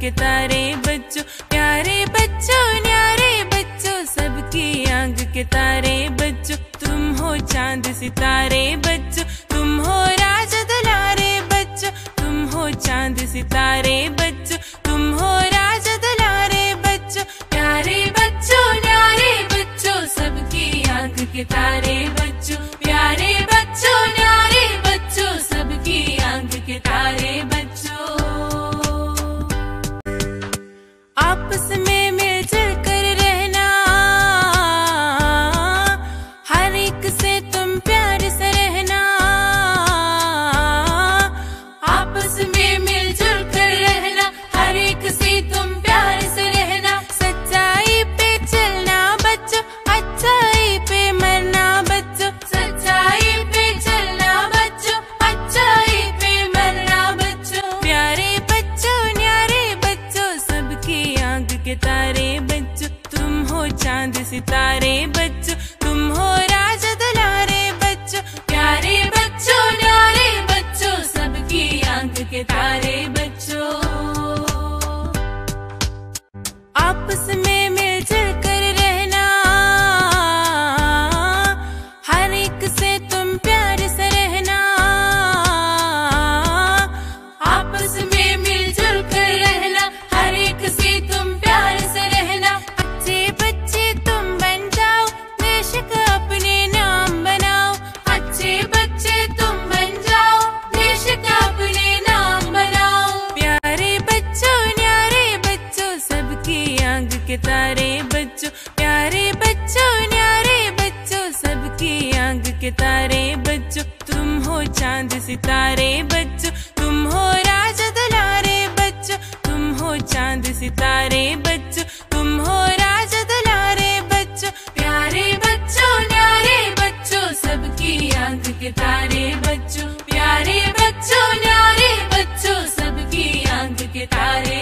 के तारे बच्चों, प्यारे बच्चों न्यारे बच्चों, सबकी आंख के तारे बच्चों। तुम हो चांद सितारे बच्चों, तुम हो राज दुलारे बच्चों, तुम हो चांद सितारे बच्चों, तुम हो राज दुलारे बच्चों। प्यारे बच्चों न्यारे बच्चों, सबकी आंख के तारे बच्चों, प्यारे बच्चों न्यारे बच्चों, सबकी आंख के तारे बच्चों। आपस में मिलजुल कर रहना, हर एक से तुम प्यार से रहना। आपस में मिलजुल कर रहना, हर एक से तुम प्यार से रहना। सच्चाई पे चलना बच्चों, अच्छाई पे मरना बच्चों, सच्चाई पे चलना बच्चों, अच्छाई पे मरना बच्चों। प्यारे बच्चों न्यारे बच्चों, सबकी आंख के तारे बच्चों, तुम हो चांद सितारे बच्चों, तुम हो राज दुलारे बच्चों। प्यारे बच्चों न्यारे बच्चों, सबकी आंख के तारे बच्चों। आपस में मिलजुल कर रहना, हर एक से तुम प्यार से रहना। आपस में मिलजुल कर रहना, हर एक से तुम प्यार से रहना। अच्छे बच्चे तुम बन जाओ, देश का अपने नाम बनाओ। अच्छे बच्चे तुम बन जाओ, देश का अपने नाम बनाओ। प्यारे बच्चों न्यारे बच्चों, सबकी आंख के तारे बच्चों, प्यारे बच्चों न्यारे बच्चों, सबकी आंख के तारे बच्चों। तुम हो चांद सितारे बच्चों, तुम हो राज दुलारे बच्चों, तुम हो चांद सितारे बच्चों, तुम हो राज दुलारे बच्चों। प्यारे बच्चों न्यारे बच्चों, सबकी आंख के तारे बच्चों, प्यारे बच्चों न्यारे बच्चों, सबकी आंख के तारे